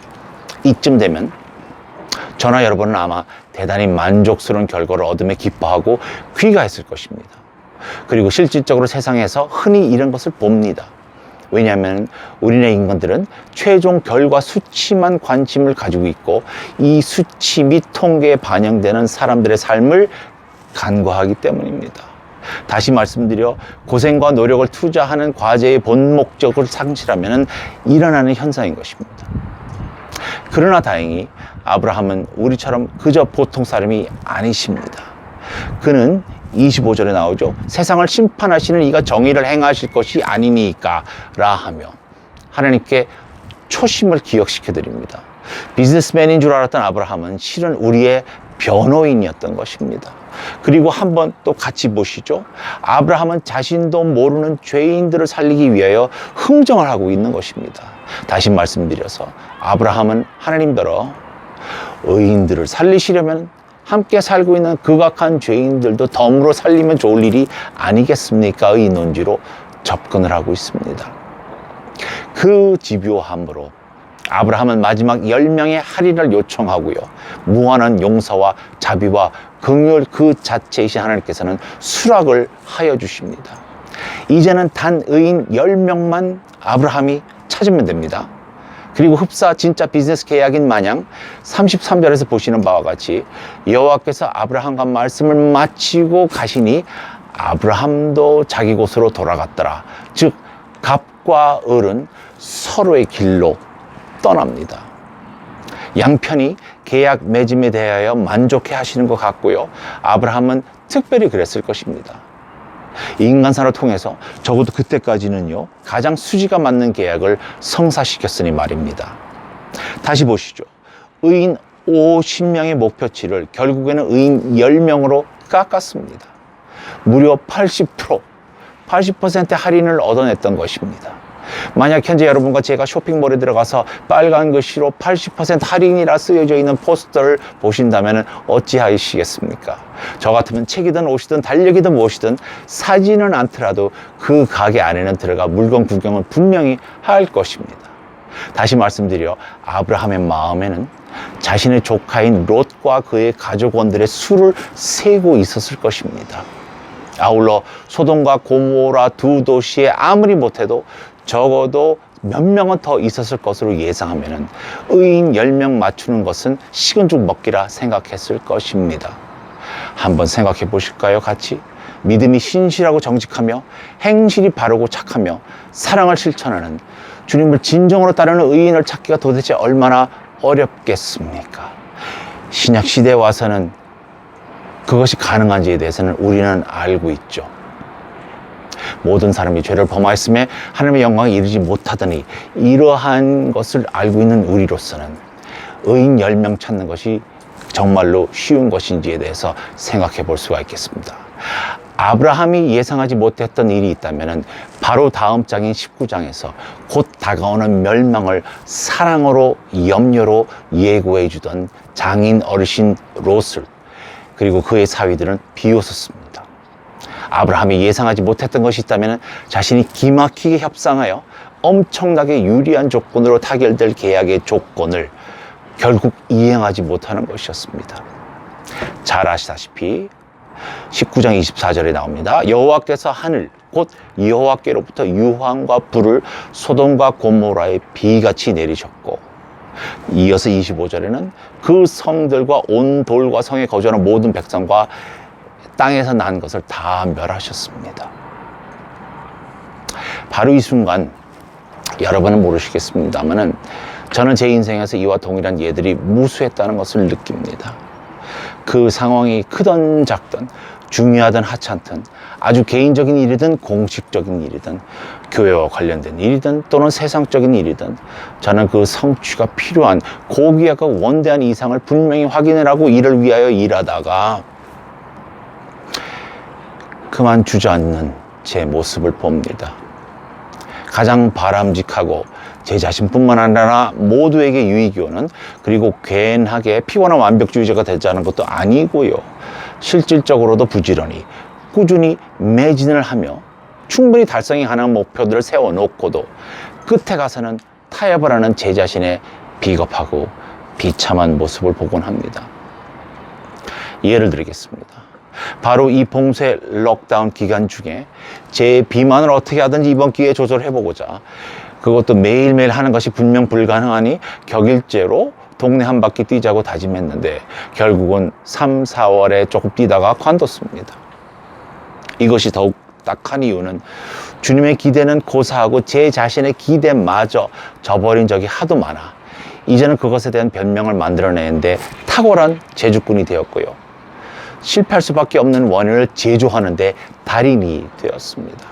이쯤 되면 저나 여러분은 아마 대단히 만족스러운 결과를 얻음에 기뻐하고 귀가했을 것입니다. 그리고 실질적으로 세상에서 흔히 이런 것을 봅니다. 왜냐하면 우리네 인간들은 최종 결과 수치만 관심을 가지고 있고 이 수치 및 통계에 반영되는 사람들의 삶을 간과하기 때문입니다. 다시 말씀드려 고생과 노력을 투자하는 과제의 본 목적을 상실하면 일어나는 현상인 것입니다. 그러나 다행히 아브라함은 우리처럼 그저 보통 사람이 아니십니다. 그는 25절에 나오죠. 세상을 심판하시는 이가 정의를 행하실 것이 아니니까 라 하며 하나님께 초심을 기억시켜 드립니다. 비즈니스맨인 줄 알았던 아브라함은 실은 우리의 변호인이었던 것입니다. 그리고 한번 또 같이 보시죠. 아브라함은 자신도 모르는 죄인들을 살리기 위하여 흥정을 하고 있는 것입니다. 다시 말씀드려서 아브라함은 하나님더러 의인들을 살리시려면 함께 살고 있는 극악한 죄인들도 덤으로 살리면 좋을 일이 아니겠습니까? 의 논지로 접근을 하고 있습니다. 그 집요함으로 아브라함은 마지막 10명의 할인을 요청하고요. 무한한 용서와 자비와 긍휼 그 자체이신 하나님께서는 수락을 하여 주십니다. 이제는 단 의인 10명만 아브라함이 찾으면 됩니다. 그리고 흡사 진짜 비즈니스 계약인 마냥 33절에서 보시는 바와 같이 여호와께서 아브라함과 말씀을 마치고 가시니 아브라함도 자기 곳으로 돌아갔더라. 즉 갑과 을은 서로의 길로 떠납니다. 양편이 계약 맺음에 대하여 만족해 하시는 것 같고요. 아브라함은 특별히 그랬을 것입니다. 인간사를 통해서 적어도 그때까지는요, 가장 수지가 맞는 계약을 성사시켰으니 말입니다. 다시 보시죠. 의인 50명의 목표치를 결국에는 의인 10명으로 깎았습니다. 무려 80% 할인을 얻어냈던 것입니다. 만약 현재 여러분과 제가 쇼핑몰에 들어가서 빨간 글씨로 80% 할인이라 쓰여져 있는 포스터를 보신다면 어찌하시겠습니까? 저 같으면 책이든 옷이든 달력이든 무엇이든 사지는 않더라도 그 가게 안에는 들어가 물건 구경을 분명히 할 것입니다. 다시 말씀드려 아브라함의 마음에는 자신의 조카인 롯과 그의 가족원들의 수를 세고 있었을 것입니다. 아울러 소돔과 고모라 두 도시에 아무리 못해도 적어도 몇 명은 더 있었을 것으로 예상하면 의인 10명 맞추는 것은 식은 죽 먹기라 생각했을 것입니다. 한번 생각해 보실까요? 같이. 믿음이 신실하고 정직하며 행실이 바르고 착하며 사랑을 실천하는 주님을 진정으로 따르는 의인을 찾기가 도대체 얼마나 어렵겠습니까? 신약 시대에 와서는 그것이 가능한지에 대해서는 우리는 알고 있죠. 모든 사람이 죄를 범하였음에 하나님의 영광에 이르지 못하더니 이러한 것을 알고 있는 우리로서는 의인 10명 찾는 것이 정말로 쉬운 것인지에 대해서 생각해 볼 수가 있겠습니다. 아브라함이 예상하지 못했던 일이 있다면 바로 다음 장인 19장에서 곧 다가오는 멸망을 사랑으로 염려로 예고해 주던 장인 어르신 롯을 그리고 그의 사위들은 비웃었습니다. 아브라함이 예상하지 못했던 것이 있다면 자신이 기막히게 협상하여 엄청나게 유리한 조건으로 타결될 계약의 조건을 결국 이행하지 못하는 것이었습니다. 잘 아시다시피 19장 24절에 나옵니다. 여호와께서 하늘 곧 여호와께로부터 유황과 불을 소돔과 고모라에 비같이 내리셨고, 이어서 25절에는 그 성들과 온 돌과 성에 거주하는 모든 백성과 땅에서 난 것을 다 멸하셨습니다. 바로 이 순간 여러분은 모르시겠습니다만은 저는 제 인생에서 이와 동일한 예들이 무수했다는 것을 느낍니다. 그 상황이 크든 작든 중요하든 하찮든 아주 개인적인 일이든 공식적인 일이든 교회와 관련된 일이든 또는 세상적인 일이든 저는 그 성취가 필요한 고귀하고 원대한 이상을 분명히 확인을 하고 이를 위하여 일하다가 그만 주저앉는 제 모습을 봅니다. 가장 바람직하고 제 자신뿐만 아니라 모두에게 유익이 오는, 그리고 괜하게 피곤한 완벽주의자가 되자는 것도 아니고요. 실질적으로도 부지런히 꾸준히 매진을 하며 충분히 달성이 가능한 목표들을 세워놓고도 끝에 가서는 타협을 하는 제 자신의 비겁하고 비참한 모습을 보곤 합니다. 예를 드리겠습니다. 바로 이 봉쇄 록다운 기간 중에 제 비만을 어떻게 하든지 이번 기회에 조절해보고자, 그것도 매일매일 하는 것이 분명 불가능하니 격일제로 동네 한 바퀴 뛰자고 다짐했는데 결국은 3, 4월에 조금 뛰다가 관뒀습니다. 이것이 더욱 딱한 이유는 주님의 기대는 고사하고 제 자신의 기대마저 저버린 적이 하도 많아 이제는 그것에 대한 변명을 만들어내는데 탁월한 제주꾼이 되었고요. 실패할 수밖에 없는 원인을 제조하는데 달인이 되었습니다.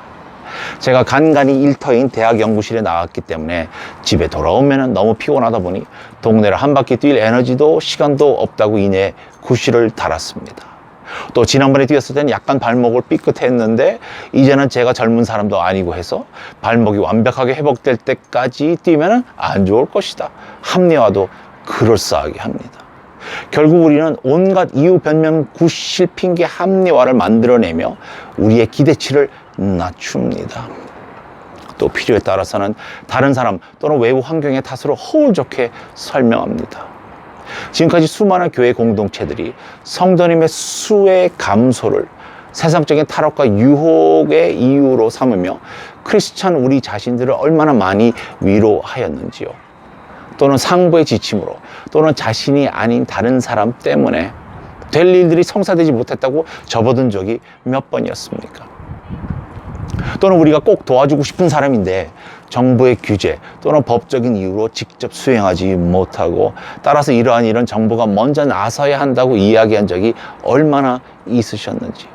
제가 간간히 일터인 대학 연구실에 나갔기 때문에 집에 돌아오면 너무 피곤하다 보니 동네를 한 바퀴 뛸 에너지도 시간도 없다고 이내 구실을 달았습니다. 또 지난번에 뛰었을 때는 약간 발목을 삐끗했는데 이제는 제가 젊은 사람도 아니고 해서 발목이 완벽하게 회복될 때까지 뛰면 안 좋을 것이다. 합리화도 그럴싸하게 합니다. 결국 우리는 온갖 이유 변명 구실 핑계 합리화를 만들어내며 우리의 기대치를 낮춥니다. 또 필요에 따라서는 다른 사람 또는 외부 환경의 탓으로 허울 좋게 설명합니다. 지금까지 수많은 교회 공동체들이 성도님의 수의 감소를 세상적인 탈옥과 유혹의 이유로 삼으며 크리스찬 우리 자신들을 얼마나 많이 위로하였는지요. 또는 상부의 지침으로 또는 자신이 아닌 다른 사람 때문에 될 일들이 성사되지 못했다고 접어든 적이 몇 번이었습니까? 또는 우리가 꼭 도와주고 싶은 사람인데 정부의 규제 또는 법적인 이유로 직접 수행하지 못하고, 따라서 이러한 일은 정부가 먼저 나서야 한다고 이야기한 적이 얼마나 있으셨는지,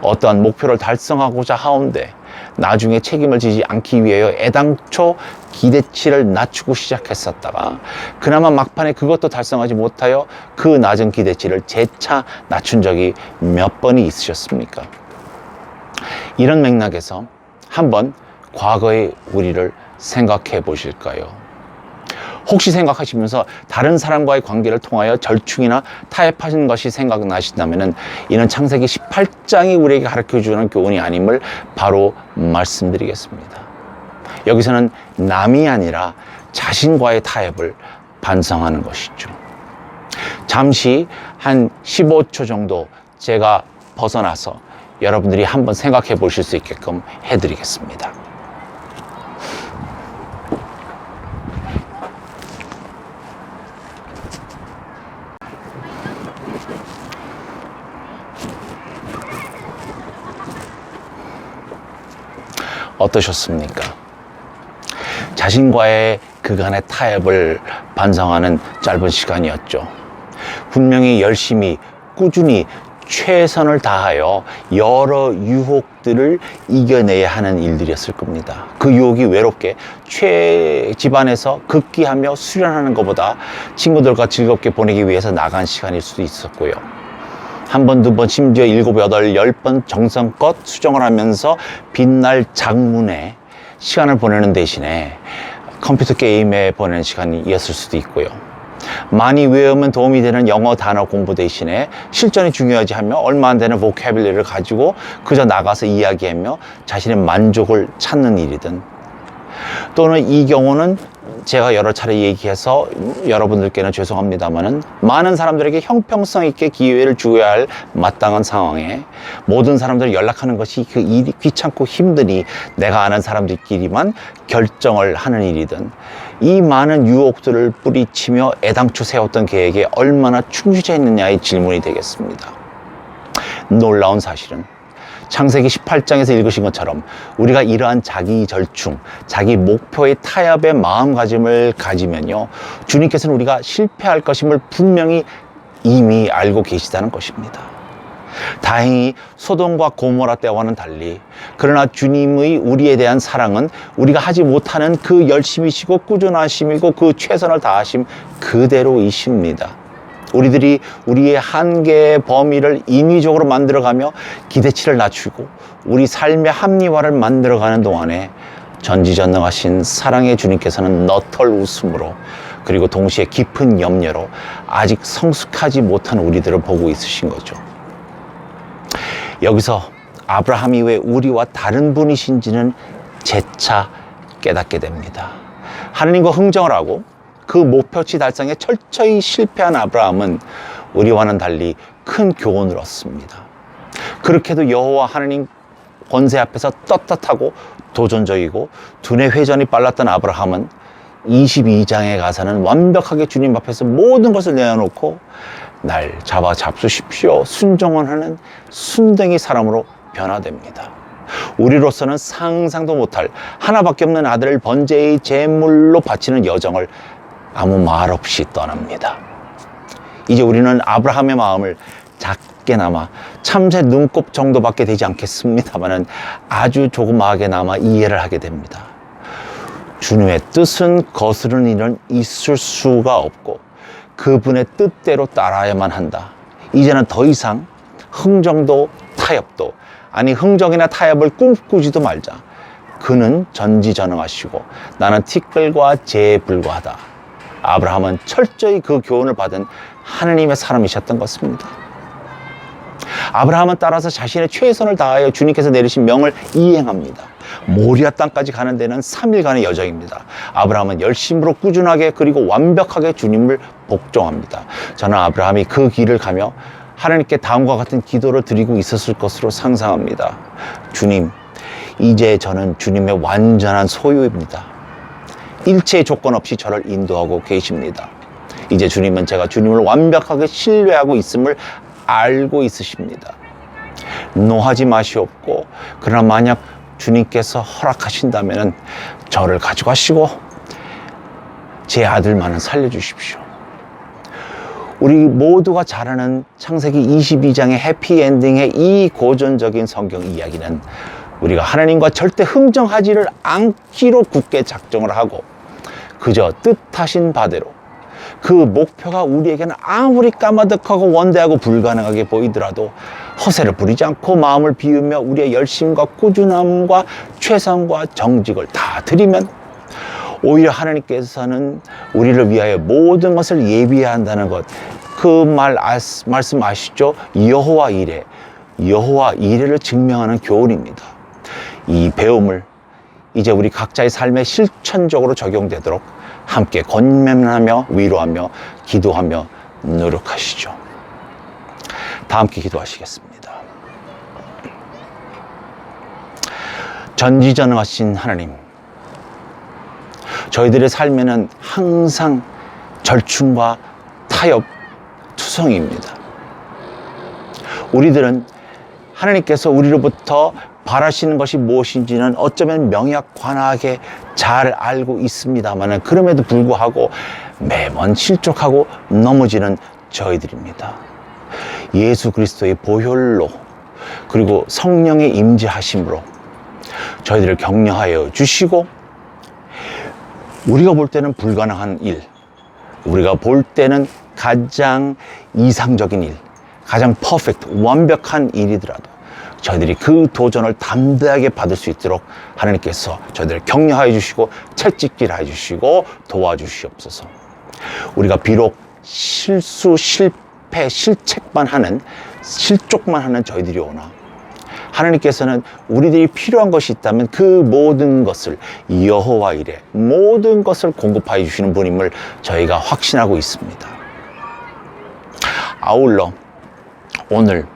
어떠한 목표를 달성하고자 하온데 나중에 책임을 지지 않기 위하여 애당초 기대치를 낮추고 시작했었다가 그나마 막판에 그것도 달성하지 못하여 그 낮은 기대치를 재차 낮춘 적이 몇 번이 있으셨습니까? 이런 맥락에서 한번 과거의 우리를 생각해 보실까요? 혹시 생각하시면서 다른 사람과의 관계를 통하여 절충이나 타협하신 것이 생각나신다면 이는 창세기 18장이 우리에게 가르쳐주는 교훈이 아님을 바로 말씀드리겠습니다. 여기서는 남이 아니라 자신과의 타협을 반성하는 것이죠. 잠시 한 15초 정도 제가 벗어나서 여러분들이 한번 생각해 보실 수 있게끔 해드리겠습니다. 어떠셨습니까? 자신과의 그간의 타협을 반성하는 짧은 시간이었죠. 분명히 열심히 꾸준히 최선을 다하여 여러 유혹들을 이겨내야 하는 일들이었을 겁니다. 그 유혹이 외롭게 집안에서 극기하며 수련하는 것보다 친구들과 즐겁게 보내기 위해서 나간 시간일 수도 있었고요. 한 번, 두 번, 심지어 7, 8, 10번 정성껏 수정을 하면서 빛날 장문에 시간을 보내는 대신에 컴퓨터 게임에 보내는 시간이었을 수도 있고요. 많이 외우면 도움이 되는 영어 단어 공부 대신에 실전이 중요하지 하며 얼마 안 되는 보캐블러리를 가지고 그저 나가서 이야기하며 자신의 만족을 찾는 일이든, 또는 이 경우는 제가 여러 차례 얘기해서 여러분들께는 죄송합니다만은 많은 사람들에게 형평성 있게 기회를 주어야 할 마땅한 상황에 모든 사람들 연락하는 것이 그 일이 귀찮고 힘드니 내가 아는 사람들끼리만 결정을 하는 일이든, 이 많은 유혹들을 뿌리치며 애당초 세웠던 계획에 얼마나 충실했느냐의 질문이 되겠습니다. 놀라운 사실은 창세기 18장에서 읽으신 것처럼 우리가 이러한 자기 절충, 자기 목표의 타협의 마음가짐을 가지면요, 주님께서는 우리가 실패할 것임을 분명히 이미 알고 계시다는 것입니다. 다행히 소돔과 고모라 때와는 달리, 그러나 주님의 우리에 대한 사랑은 우리가 하지 못하는 그 열심이시고 꾸준하심이고 그 최선을 다하심 그대로이십니다. 우리들이 우리의 한계의 범위를 인위적으로 만들어가며 기대치를 낮추고 우리 삶의 합리화를 만들어가는 동안에 전지전능하신 사랑의 주님께서는 너털 웃음으로, 그리고 동시에 깊은 염려로 아직 성숙하지 못한 우리들을 보고 있으신 거죠. 여기서 아브라함이 왜 우리와 다른 분이신지는 재차 깨닫게 됩니다. 하나님과 흥정을 하고 그 목표치 달성에 철저히 실패한 아브라함은 우리와는 달리 큰 교훈을 얻습니다. 그렇게도 여호와 하나님 권세 앞에서 떳떳하고 도전적이고 두뇌 회전이 빨랐던 아브라함은 22장에 가서는 완벽하게 주님 앞에서 모든 것을 내어놓고 날 잡아 잡수십시오 순종을 하는 순둥이 사람으로 변화됩니다. 우리로서는 상상도 못할 하나밖에 없는 아들을 번제의 제물로 바치는 여정을 아무 말 없이 떠납니다. 이제 우리는 아브라함의 마음을 작게나마 참새 눈곱 정도밖에 되지 않겠습니다만은 아주 조그마하게나마 이해를 하게 됩니다. 주님의 뜻은 거스르는 일은 있을 수가 없고 그분의 뜻대로 따라야만 한다. 이제는 더 이상 흥정도 타협도, 아니 흥정이나 타협을 꿈꾸지도 말자. 그는 전지전능하시고 나는 티끌과 재에 불과하다. 아브라함은 철저히 그 교훈을 받은 하느님의 사람이셨던 것입니다. 아브라함은 따라서 자신의 최선을 다하여 주님께서 내리신 명을 이행합니다. 모리아 땅까지 가는 데는 3일간의 여정입니다. 아브라함은 열심으로 꾸준하게 그리고 완벽하게 주님을 복종합니다. 저는 아브라함이 그 길을 가며 하나님께 다음과 같은 기도를 드리고 있었을 것으로 상상합니다. 주님, 이제 저는 주님의 완전한 소유입니다. 일체의 조건 없이 저를 인도하고 계십니다. 이제 주님은 제가 주님을 완벽하게 신뢰하고 있음을 알고 있으십니다. 노하지 마시옵고, 그러나 만약 주님께서 허락하신다면 저를 가져가시고 제 아들만은 살려주십시오. 우리 모두가 잘 아는 창세기 22장의 해피엔딩의 이 고전적인 성경 이야기는 우리가 하나님과 절대 흥정하지를 않기로 굳게 작정을 하고 그저 뜻하신 바대로 그 목표가 우리에게는 아무리 까마득하고 원대하고 불가능하게 보이더라도 허세를 부리지 않고 마음을 비우며 우리의 열심과 꾸준함과 최선과 정직을 다 드리면 오히려 하나님께서는 우리를 위하여 모든 것을 예비해야 한다는 것, 그 말씀 아시죠? 여호와 이레를 증명하는 교훈입니다. 이 배움을 이제 우리 각자의 삶에 실천적으로 적용되도록 함께 권면하며 위로하며 기도하며 노력하시죠. 다 함께 기도하시겠습니다. 전지전능하신 하나님, 저희들의 삶에는 항상 절충과 타협, 투성이입니다. 우리들은 하나님께서 우리로부터 바라시는 것이 무엇인지는 어쩌면 명약관하게 잘 알고 있습니다만 그럼에도 불구하고 매번 실족하고 넘어지는 저희들입니다. 예수 그리스도의 보혈로 그리고 성령의 임재하심으로 저희들을 격려하여 주시고 우리가 볼 때는 불가능한 일, 우리가 볼 때는 가장 이상적인 일, 가장 퍼펙트, 완벽한 일이더라도 저희들이 그 도전을 담대하게 받을 수 있도록 하나님께서 저희들을 격려하여 주시고 채찍질 해 주시고 도와주시옵소서. 우리가 비록 실수, 실패, 실책만 하는, 실족만 하는 저희들이 오나 하나님께서는 우리들이 필요한 것이 있다면 그 모든 것을 여호와 이레 모든 것을 공급하여 주시는 분임을 저희가 확신하고 있습니다. 아울러 오늘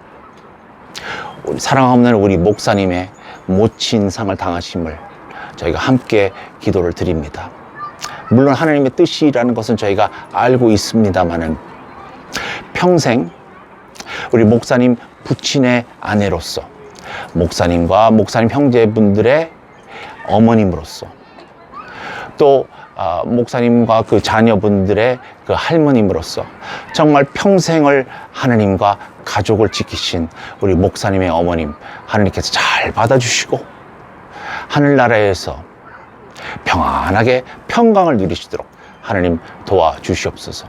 우리 사랑하는 우리 목사님의 모친상을 당하심을 저희가 함께 기도를 드립니다. 물론 하나님의 뜻이라는 것은 저희가 알고 있습니다만은 평생 우리 목사님 부친의 아내로서 목사님과 목사님 형제분들의 어머님으로서 또 목사님과 그 자녀분들의 그 할머님으로서 정말 평생을 하나님과 가족을 지키신 우리 목사님의 어머님 하나님께서 잘 받아주시고 하늘나라에서 평안하게 평강을 누리시도록 하나님 도와주시옵소서.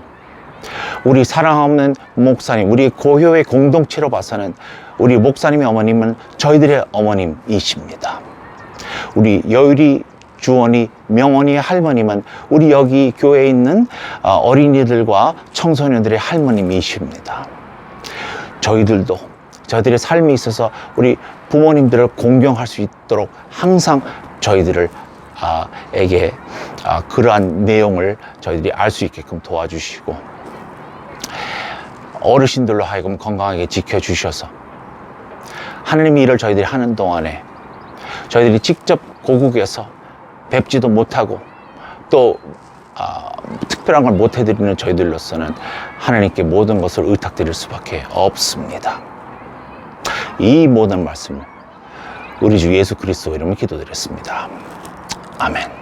우리 사랑 없는 목사님, 우리 고교의 공동체로 봐서는 우리 목사님의 어머님은 저희들의 어머님이십니다. 우리 여율이, 주원이, 명원이의 할머님은 우리 여기 교회에 있는 어린이들과 청소년들의 할머님이십니다. 저희들도 저희들의 삶에 있어서 우리 부모님들을 공경할 수 있도록 항상 저희들을 에게 그러한 내용을 저희들이 알 수 있게끔 도와주시고 어르신들로 하여금 건강하게 지켜주셔서 하나님의 일을 저희들이 하는 동안에 저희들이 직접 고국에서 뵙지도 못하고 또 특별한 걸 못 해드리는 저희들로서는 하나님께 모든 것을 의탁드릴 수밖에 없습니다. 이 모든 말씀을 우리 주 예수 그리스도 이름으로 기도드렸습니다. 아멘.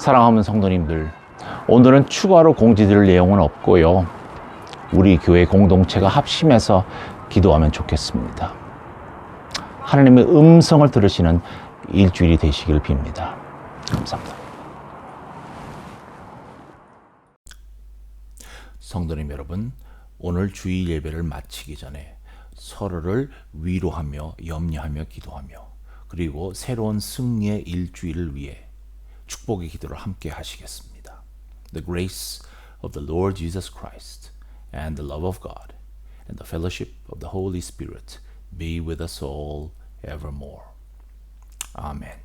사랑하는 성도님들, 오늘은 추가로 공지드릴 내용은 없고요. 우리 교회 공동체가 합심해서 기도하면 좋겠습니다. 하나님의 음성을 들으시는 일주일이 되시길 빕니다. 감사합니다. 성도님 여러분, 오늘 주일 예배를 마치기 전에 서로를 위로하며 염려하며 기도하며 그리고 새로운 승리의 일주일을 위해 축복의 기도를 함께 하시겠습니다. The grace of the Lord Jesus Christ and the love of God and the fellowship of the Holy Spirit be with us all evermore. Amen.